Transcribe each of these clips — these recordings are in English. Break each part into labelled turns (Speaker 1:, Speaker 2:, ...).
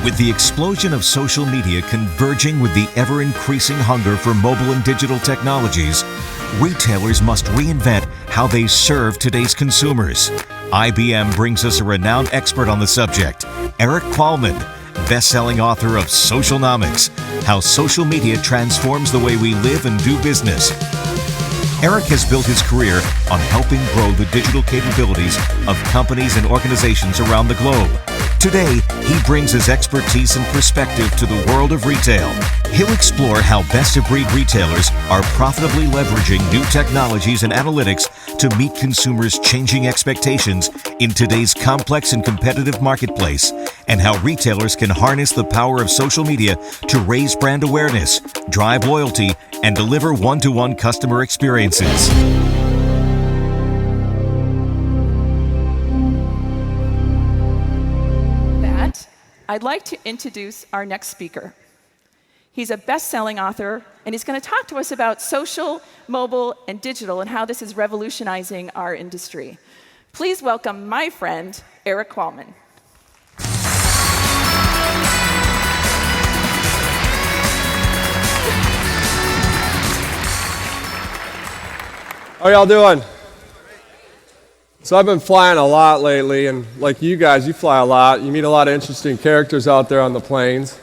Speaker 1: With the explosion of social media converging with the ever-increasing hunger for mobile and digital technologies, retailers must reinvent how they serve today's consumers. IBM brings us a renowned expert on the subject, Erik Qualman, best-selling author of Socialnomics, How Social Media Transforms the Way We Live and Do Business. Erik has built his career on helping grow the digital capabilities of companies and organizations around the globe. Today, he brings his expertise and perspective to the world of retail. He'll explore how best-of-breed retailers are profitably leveraging new technologies and analytics to meet consumers' changing expectations in today's complex and competitive marketplace, and how retailers can harness the power of social media to raise brand awareness, drive loyalty, and deliver one-to-one customer experiences.
Speaker 2: I'd like to introduce our next speaker. He's a best-selling author, and he's going to talk to us about social, mobile, and digital, and how this is revolutionizing our industry. Please welcome my friend, Erik Qualman.
Speaker 3: How y'all doing? So I've been flying a lot lately, and like you guys, you fly a lot. You meet a lot of interesting characters out there on the planes.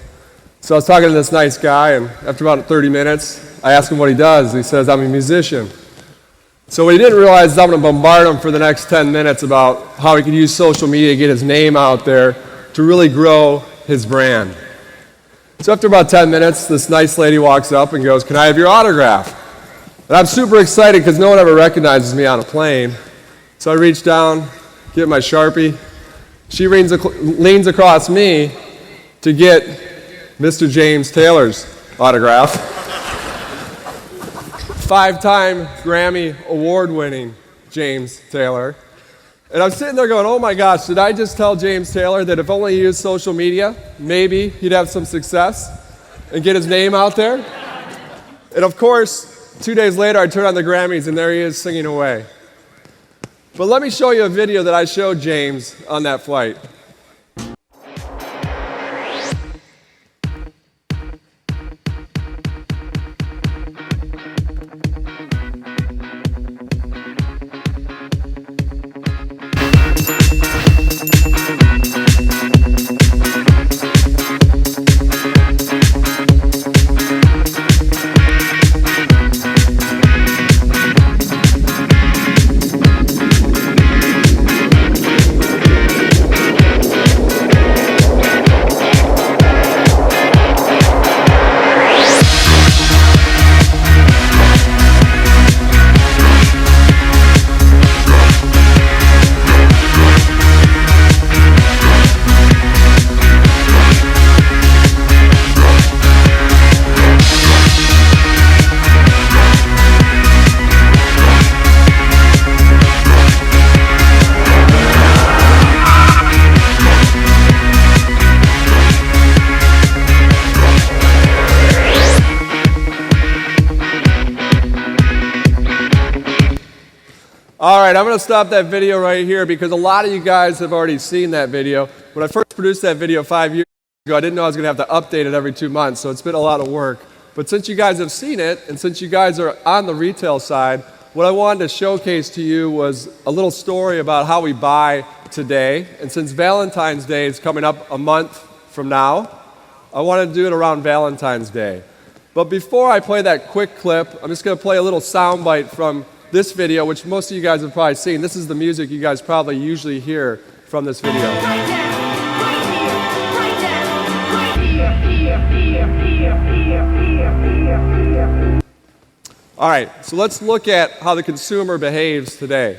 Speaker 3: So I was talking to this nice guy, and after about 30 minutes, I asked him what he does. He says, I'm a musician. So what he didn't realize is I'm going to bombard him for the next 10 minutes about how he could use social media to get his name out there to really grow his brand. So after about 10 minutes, this nice lady walks up and goes, can I have your autograph? And I'm super excited because no one ever recognizes me on a plane. So I reach down, get my Sharpie. She leans across me to get Mr. James Taylor's autograph. 5-time Grammy award-winning James Taylor. And I'm sitting there going, oh my gosh, did I just tell James Taylor that if only he used social media, maybe he'd have some success and get his name out there? And of course, 2 days later, I turn on the Grammys and there he is singing away. But let me show you a video that I showed James on that flight. All right, I'm going to stop that video right here because a lot of you guys have already seen that video. When I first produced that video 5 years ago, I didn't know I was going to have to update it every 2 months, so it's been a lot of work. But since you guys have seen it, and since you guys are on the retail side, what I wanted to showcase to you was a little story about how we buy today. And since Valentine's Day is coming up a month from now, I wanted to do it around Valentine's Day. But before I play that quick clip, I'm just going to play a little soundbite from this video, which most of you guys have probably seen. This is the music you guys probably usually hear from this video. All right, so let's look at how the consumer behaves today.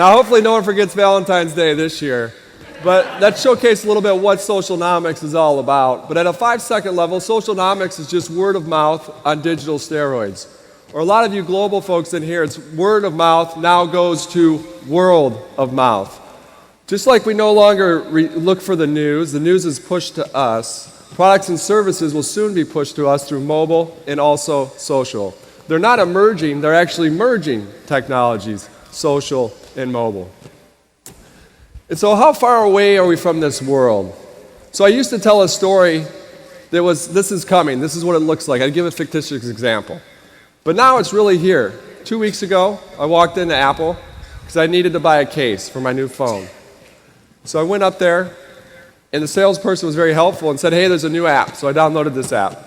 Speaker 3: Now, hopefully no one forgets Valentine's Day this year. But that showcased a little bit what Socialnomics is all about. But at a 5-second level, Socialnomics is just word of mouth on digital steroids. Or a lot of you global folks in here, it's word of mouth now goes to world of mouth. Just like we no longer look for the news is pushed to us. Products and services will soon be pushed to us through mobile and also social. They're not emerging, they're actually merging technologies, social and mobile. And so how far away are we from this world? So I used to tell a story that was, this is coming, this is what it looks like. I'd give a fictitious example. But now it's really here. 2 weeks ago, I walked into Apple because I needed to buy a case for my new phone. So I went up there, and the salesperson was very helpful and said, hey, there's a new app. So I downloaded this app.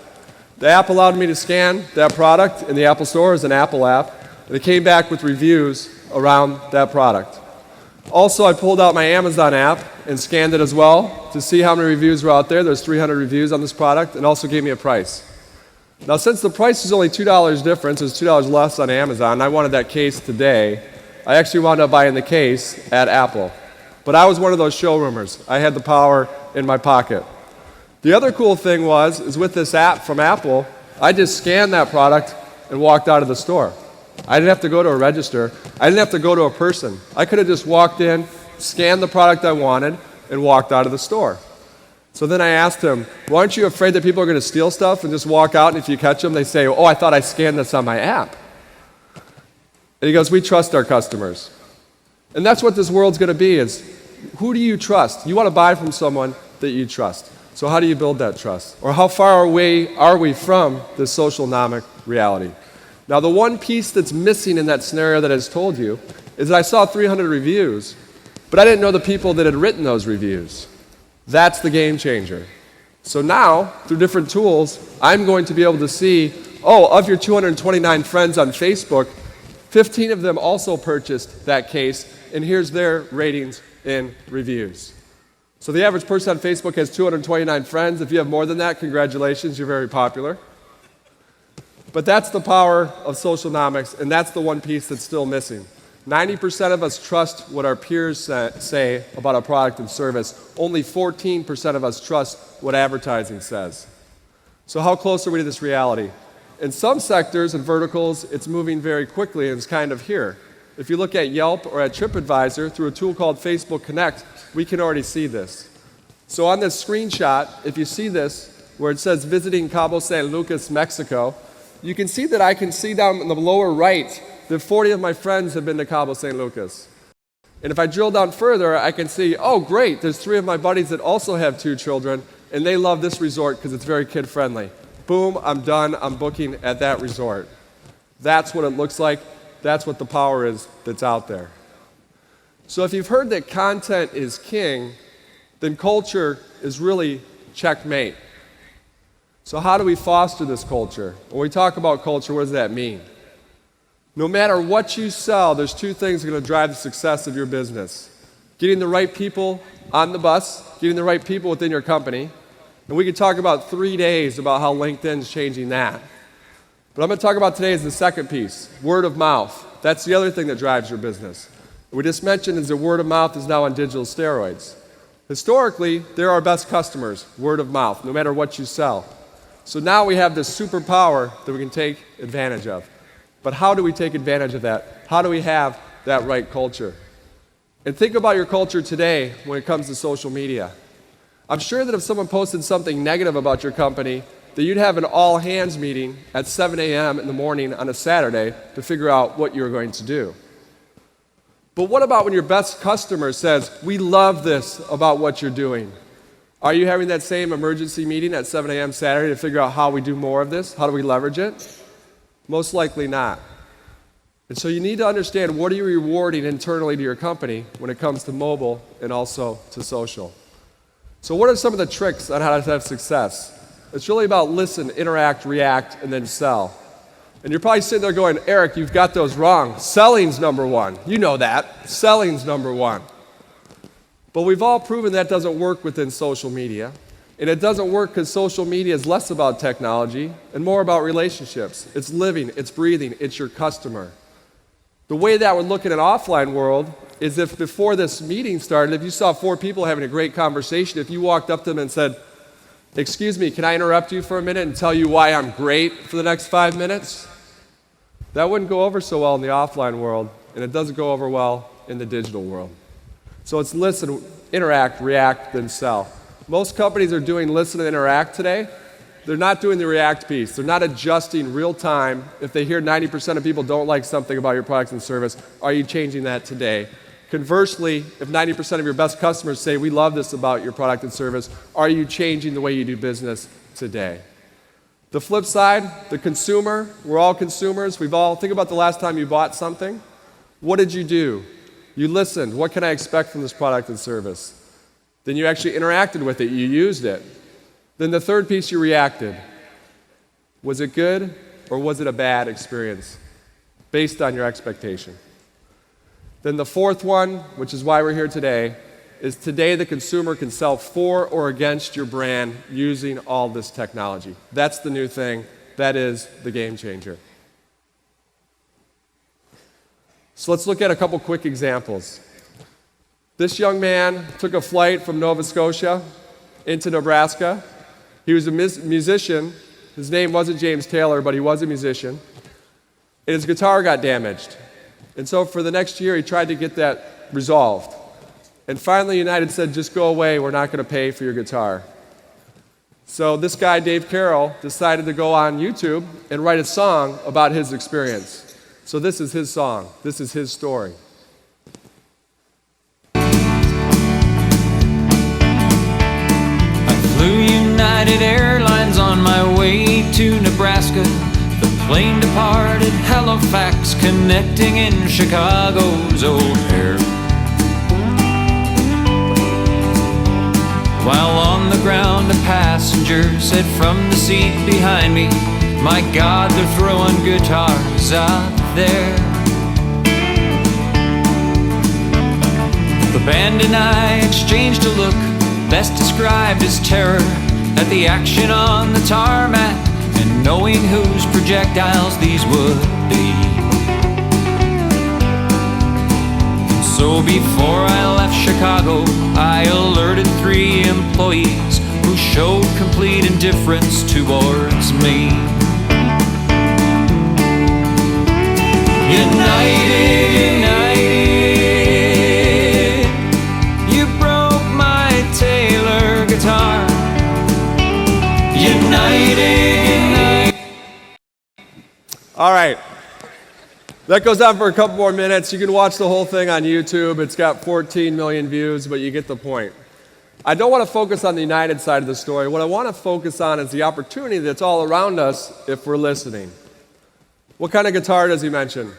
Speaker 3: The app allowed me to scan that product in the Apple Store as an Apple app, and it came back with reviews around that product. Also, I pulled out my Amazon app and scanned it as well to see how many reviews were out there. There's 300 reviews on this product, and also gave me a price. Now, since the price is only $2 difference, it's $2 less on Amazon, and I wanted that case today, I actually wound up buying the case at Apple. But I was one of those showroomers. I had the power in my pocket. The other cool thing is with this app from Apple, I just scanned that product and walked out of the store. I didn't have to go to a register. I didn't have to go to a person. I could have just walked in, scanned the product I wanted, and walked out of the store. So then I asked him, well, aren't you afraid that people are going to steal stuff and just walk out, and if you catch them, they say, oh, I thought I scanned this on my app. And he goes, we trust our customers. And that's what this world's going to be, is who do you trust? You want to buy from someone that you trust. So how do you build that trust? Or how far away are we from this socialnomic reality? Now, the one piece that's missing in that scenario that I just told you is that I saw 300 reviews, but I didn't know the people that had written those reviews. That's the game changer. So now, through different tools, I'm going to be able to see, oh, of your 229 friends on Facebook, 15 of them also purchased that case, and here's their ratings and reviews. So the average person on Facebook has 229 friends. If you have more than that, congratulations, you're very popular. But that's the power of socialnomics, and that's the one piece that's still missing. 90% of us trust what our peers say about a product and service. Only 14% of us trust what advertising says. So how close are we to this reality? In some sectors and verticals, it's moving very quickly, and it's kind of here. If you look at Yelp or at TripAdvisor through a tool called Facebook Connect, we can already see this. So on this screenshot, if you see this, where it says visiting Cabo San Lucas, Mexico, you can see that I can see down in the lower right that 40 of my friends have been to Cabo San Lucas. And if I drill down further, I can see, oh great, there's 3 of my buddies that also have 2 children, and they love this resort because it's very kid-friendly. Boom, I'm done, I'm booking at that resort. That's what it looks like. That's what the power is that's out there. So if you've heard that content is king, then culture is really checkmate. So how do we foster this culture? When we talk about culture, what does that mean? No matter what you sell, there's 2 things that are going to drive the success of your business. Getting the right people on the bus, getting the right people within your company. And we could talk about 3 days about how LinkedIn's changing that. But I'm going to talk about today is the second piece, word of mouth. That's the other thing that drives your business. What we just mentioned is that word of mouth is now on digital steroids. Historically, they're our best customers, word of mouth, no matter what you sell. So now we have this superpower that we can take advantage of. But how do we take advantage of that? How do we have that right culture? And think about your culture today when it comes to social media. I'm sure that if someone posted something negative about your company, that you'd have an all-hands meeting at 7 a.m. in the morning on a Saturday to figure out what you're going to do. But what about when your best customer says, we love this about what you're doing? Are you having that same emergency meeting at 7 a.m. Saturday to figure out how we do more of this? How do we leverage it? Most likely not. And so you need to understand, what are you rewarding internally to your company when it comes to mobile and also to social? So what are some of the tricks on how to have success? It's really about listen, interact, react, and then sell. And you're probably sitting there going, Erik, you've got those wrong. Selling's number 1. You know that. Selling's number 1. But we've all proven that doesn't work within social media. And it doesn't work because social media is less about technology and more about relationships. It's living, it's breathing, it's your customer. The way that would look in an offline world is if before this meeting started, if you saw 4 people having a great conversation, if you walked up to them and said, "Excuse me, can I interrupt you for a minute and tell you why I'm great for the next 5 minutes?" That wouldn't go over so well in the offline world, and it doesn't go over well in the digital world. So it's listen, interact, react, then sell. Most companies are doing listen and interact today. They're not doing the react piece. They're not adjusting real time. If they hear 90% of people don't like something about your product and service, are you changing that today? Conversely, if 90% of your best customers say, "We love this about your product and service," are you changing the way you do business today? The flip side, the consumer, we're all consumers. Think about the last time you bought something. What did you do? You listened. What can I expect from this product and service? Then you actually interacted with it. You used it. Then the third piece, you reacted. Was it good or was it a bad experience based on your expectation? Then the fourth one, which is why we're here today, is today the consumer can sell for or against your brand using all this technology. That's the new thing. That is the game changer. So let's look at a couple quick examples. This young man took a flight from Nova Scotia into Nebraska. He was a musician. His name wasn't James Taylor, but he was a musician. And his guitar got damaged. And so for the next year, he tried to get that resolved. And finally, United said, "Just go away. We're not going to pay for your guitar." So this guy, Dave Carroll, decided to go on YouTube and write a song about his experience. So this is his song. This is his story.
Speaker 4: Flew United Airlines on my way to Nebraska. The plane departed Halifax, connecting in Chicago's O'Hare. While on the ground, a passenger said from the seat behind me, "My God, they're throwing guitars out there." The band and I exchanged a look, best described as terror, at the action on the tarmac and knowing whose projectiles these would be. So before I left Chicago, I alerted 3 employees who showed complete indifference towards me. United, united, you broke my Taylor guitar. United.
Speaker 3: All right. That goes on for a couple more minutes. You can watch the whole thing on YouTube. It's got 14 million views, but you get the point. I don't want to focus on the United side of the story. What I want to focus on is the opportunity that's all around us if we're listening. What kind of guitar does he mention?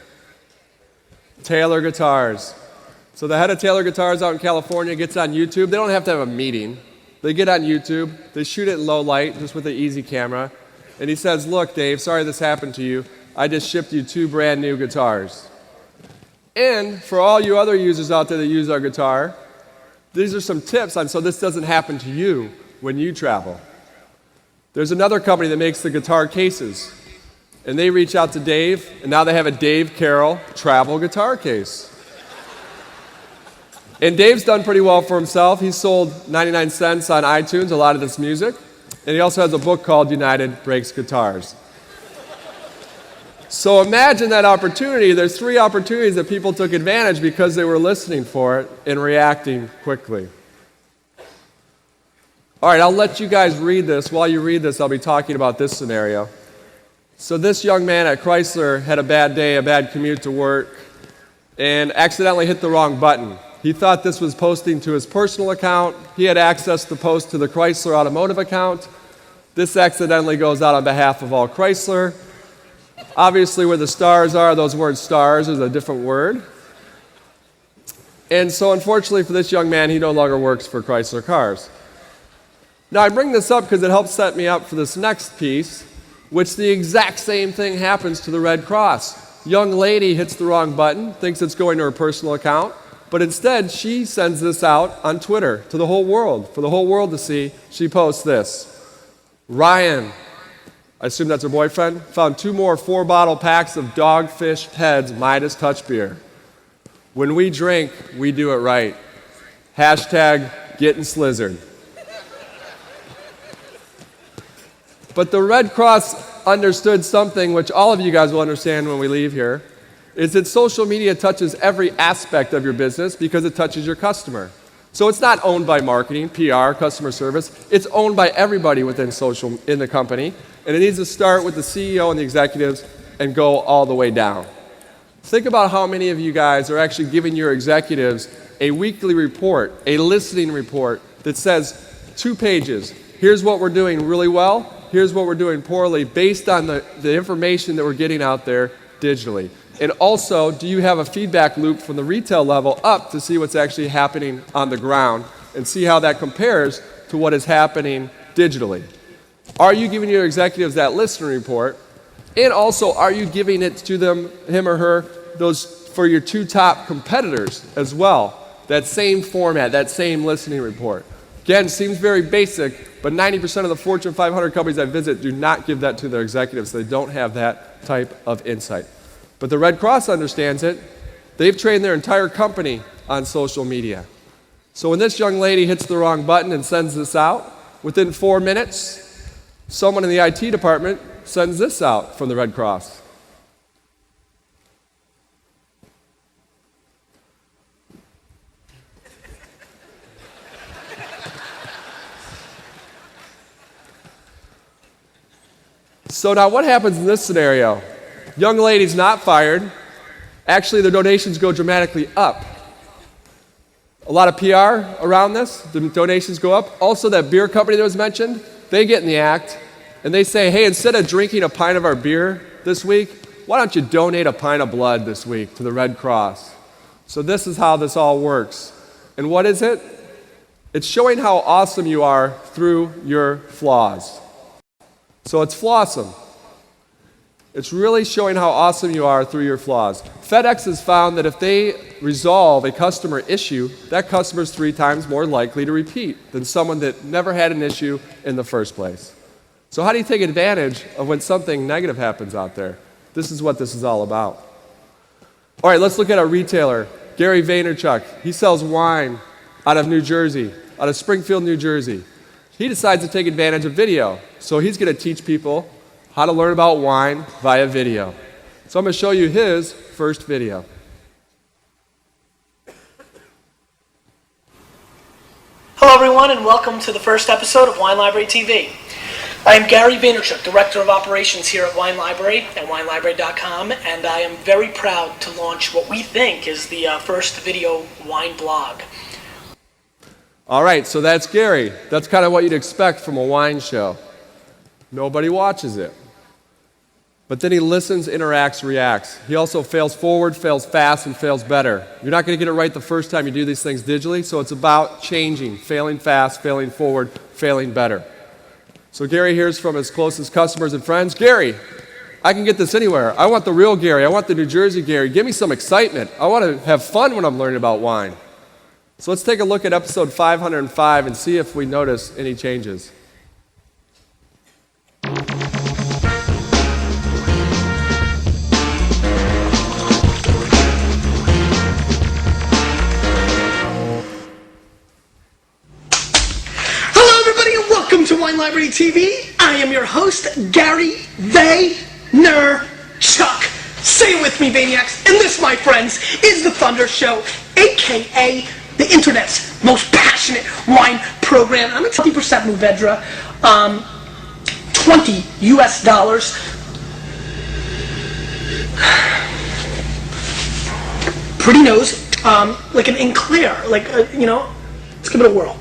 Speaker 3: Taylor guitars. So the head of Taylor Guitars out in California gets on YouTube. They don't have to have a meeting. They get on YouTube. They shoot it in low light, just with an easy camera. And he says, "Look, Dave, sorry this happened to you. I just shipped you 2 brand new guitars. And for all you other users out there that use our guitar, these are some tips on so this doesn't happen to you when you travel." There's another company that makes the guitar cases. And they reach out to Dave, and now they have a Dave Carroll travel guitar case. And Dave's done pretty well for himself. He's sold 99 cents on iTunes, a lot of this music. And he also has a book called United Breaks Guitars. So imagine that opportunity. There's 3 opportunities that people took advantage because they were listening for it and reacting quickly. All right, I'll let you guys read this. While you read this, I'll be talking about this scenario. So this young man at Chrysler had a bad day, a bad commute to work, and accidentally hit the wrong button. He thought this was posting to his personal account. He had access to post to the Chrysler Automotive account. This accidentally goes out on behalf of all Chrysler. Obviously, where the stars are, those words stars is a different word. And so unfortunately for this young man, he no longer works for Chrysler Cars. Now I bring this up because it helps set me up for this next piece, which the exact same thing happens to the Red Cross. Young lady hits the wrong button, thinks it's going to her personal account, but instead she sends this out on Twitter to the whole world, for the whole world to see. She posts this. Ryan, I assume that's her boyfriend, found 2 more 4-bottle packs of Dogfish Head's Midas Touch Beer. When we drink, we do it right. Hashtag getting slizzard. But the Red Cross understood something which all of you guys will understand when we leave here, is that social media touches every aspect of your business because it touches your customer. So it's not owned by marketing, PR, customer service. It's owned by everybody within social in the company, and it needs to start with the CEO and the executives and go all the way down. Think about how many of you guys are actually giving your executives a weekly report, a listening report that says 2 pages. Here's what we're doing really well. Here's what we're doing poorly based on the information that we're getting out there digitally. And also, do you have a feedback loop from the retail level up to see what's actually happening on the ground and see how that compares to what is happening digitally? Are you giving your executives that listening report? And also, are you giving it to them, him or her, those for your 2 top competitors as well? That same format, that same listening report. Again, seems very basic, but 90% of the Fortune 500 companies I visit do not give that to their executives. They don't have that type of insight. But the Red Cross understands it. They've trained their entire company on social media. So when this young lady hits the wrong button and sends this out, within 4 minutes, someone in the IT department sends this out from the Red Cross. So now what happens in this scenario? Young lady's not fired. Actually, the donations go dramatically up. A lot of PR around this. The donations go up. Also, that beer company that was mentioned, they get in the act, and they say, hey, instead of drinking a pint of our beer this week, why don't you donate a pint of blood this week to the Red Cross? So this is how this all works. And what is it? It's showing how awesome you are through your flaws. So it's flawsome. It's really showing how awesome you are through your flaws. FedEx has found that if they resolve a customer issue, that customer is 3 times more likely to repeat than someone that never had an issue in the first place. So how do you take advantage of when something negative happens out there? This is what this is all about. All right, let's look at a retailer, Gary Vaynerchuk. He sells wine out of New Jersey, out of Springfield, New Jersey. He decides to take advantage of video. So he's going to teach people how to learn about wine via video. So I'm going to show you his first video.
Speaker 5: Hello everyone and welcome to the first episode of Wine Library TV. I am Gary Vaynerchuk, Director of Operations here at Wine Library at winelibrary.com, and I am very proud to launch what we think is the first video wine blog.
Speaker 3: All right, so that's Gary. That's kind of what you'd expect from a wine show. Nobody watches it. But then he listens, interacts, reacts. He also fails forward, fails fast, and fails better. You're not going to get it right the first time you do these things digitally, so it's about changing, failing fast, failing forward, failing better. So Gary hears from his closest customers and friends, Gary, I can get this anywhere. I want the real Gary. I want the New Jersey Gary. Give me some excitement. I want to have fun when I'm learning about wine. So let's take a look at episode 505 and see if we notice any changes.
Speaker 5: To Wine Library TV, I am your host, Gary Vaynerchuk. Say it with me, Vaniacs. And this, my friends, is the Thunder Show, a.k.a. the internet's most passionate wine program. I'm at 20% Movedra, $20 US. Pretty nose, like an Enclair, like, let's give it a whirl.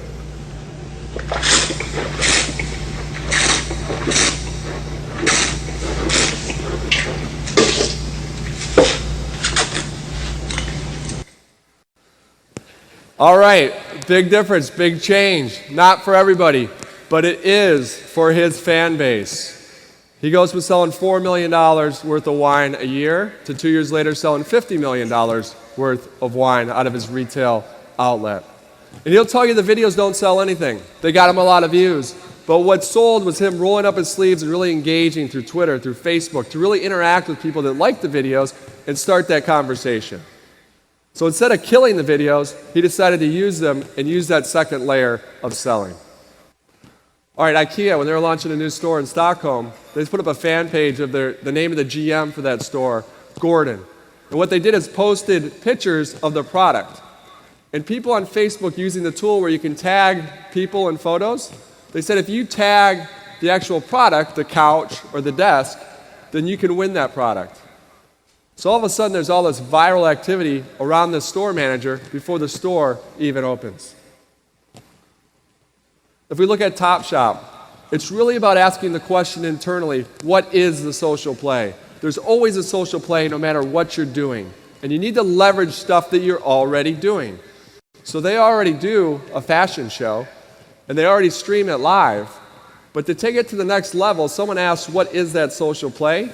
Speaker 3: All right, big difference, big change. Not for everybody, but it is for his fan base. He goes from selling $4 million worth of wine a year to 2 years later selling $50 million worth of wine out of his retail outlet. And he'll tell you the videos don't sell anything. They got him a lot of views. But what sold was him rolling up his sleeves and really engaging through Twitter, through Facebook, to really interact with people that like the videos and start that conversation. So instead of killing the videos, he decided to use them and use that second layer of selling. All right, IKEA, when they were launching a new store in Stockholm, they just put up a fan page of the name of the GM for that store, Gordon. And what they did is posted pictures of the product. And people on Facebook using the tool where you can tag people in photos, they said if you tag the actual product, the couch or the desk, then you can win that product. So all of a sudden there's all this viral activity around the store manager before the store even opens. If we look at Topshop, it's really about asking the question internally, what is the social play? There's always a social play no matter what you're doing. And you need to leverage stuff that you're already doing. So they already do a fashion show, and they already stream it live. But to take it to the next level, someone asks, what is that social play?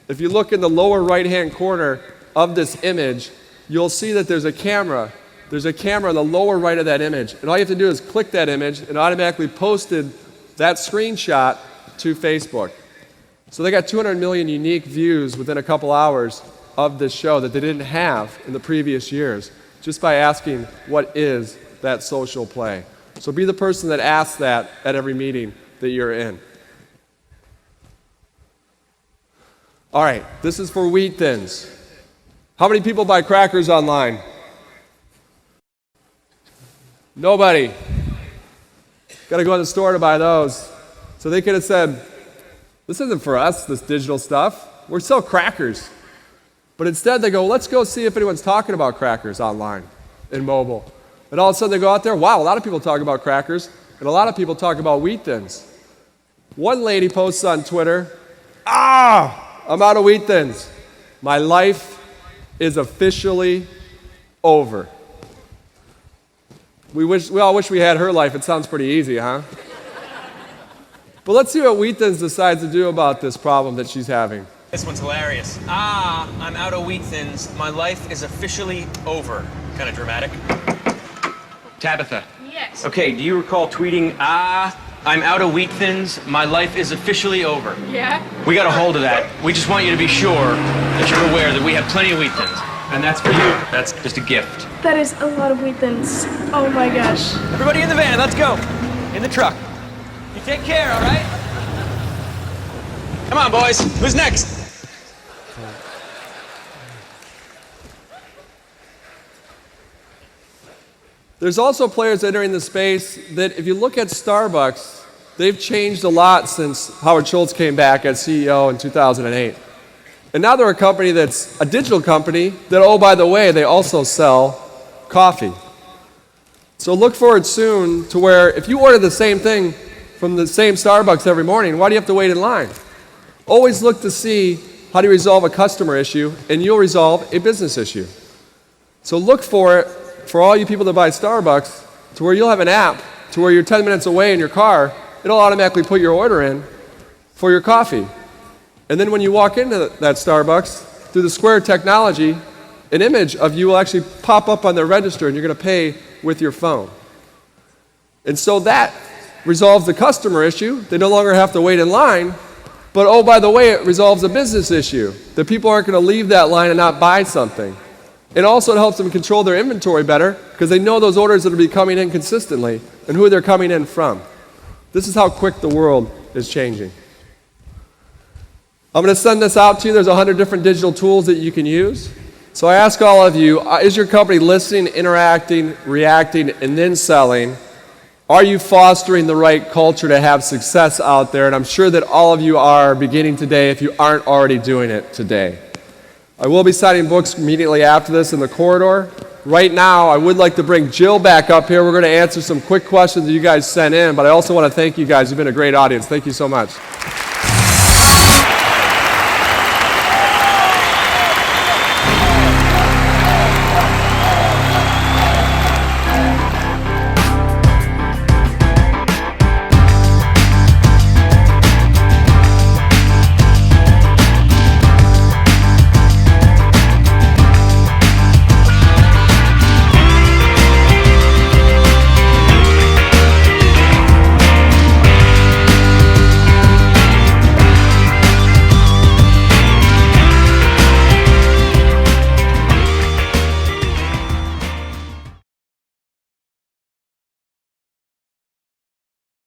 Speaker 3: If you look in the lower right-hand corner of this image, you'll see that there's a camera. There's a camera in the lower right of that image. And all you have to do is click that image and automatically posted that screenshot to Facebook. So they got 200 million unique views within a couple hours of this show that they didn't have in the previous years, just by asking, what is that social play? So be the person that asks that at every meeting that you're in. All right, this is for Wheat Thins. How many people buy crackers online? Nobody. Got to go to the store to buy those. So they could have said, this isn't for us, this digital stuff. We're sell crackers. But instead they go, let's go see if anyone's talking about crackers online in mobile. And all of a sudden they go out there, wow, a lot of people talk about crackers, and a lot of people talk about Wheat Thins. One lady posts on Twitter, I'm out of Wheat Thins. My life is officially over. We all wish we had her life. It sounds pretty easy, huh? But let's see what Wheat Thins decides to do about this problem that she's having.
Speaker 6: This one's hilarious. I'm out of Wheat Thins. My life is officially over. Kind of dramatic. Tabitha.
Speaker 7: Yes.
Speaker 6: Okay, do you recall tweeting, I'm out of Wheat Thins. My life is officially over.
Speaker 7: Yeah?
Speaker 6: We got a hold of that. We just want you to be sure that you're aware that we have plenty of Wheat Thins. And that's for you. That's just a gift.
Speaker 7: That is a lot of Wheat Thins. Oh my gosh.
Speaker 6: Everybody in the van, let's go. In the truck. You take care, all right? Come on, boys. Who's next?
Speaker 3: There's also players entering the space that, if you look at Starbucks, they've changed a lot since Howard Schultz came back as CEO in 2008. And now they're a company that's a digital company that, oh, by the way, they also sell coffee. So look forward soon to where if you order the same thing from the same Starbucks every morning, why do you have to wait in line? Always look to see how do you resolve a customer issue, and you'll resolve a business issue. So look for it, for all you people that buy Starbucks, to where you'll have an app to where you're 10 minutes away in your car, it'll automatically put your order in for your coffee. And then when you walk into that Starbucks, through the Square technology, an image of you will actually pop up on their register, and you're going to pay with your phone. And so that resolves the customer issue. They no longer have to wait in line. But oh, by the way, it resolves a business issue. That people aren't going to leave that line and not buy something. And also it helps them control their inventory better because they know those orders that will be coming in consistently and who they're coming in from. This is how quick the world is changing. I'm going to send this out to you. There's 100 different digital tools that you can use. So I ask all of you, is your company listening, interacting, reacting, and then selling? Are you fostering the right culture to have success out there? And I'm sure that all of you are beginning today if you aren't already doing it today. I will be signing books immediately after this in the corridor. Right now, I would like to bring Jill back up here. We're going to answer some quick questions that you guys sent in, but I also want to thank you guys. You've been a great audience. Thank you so much.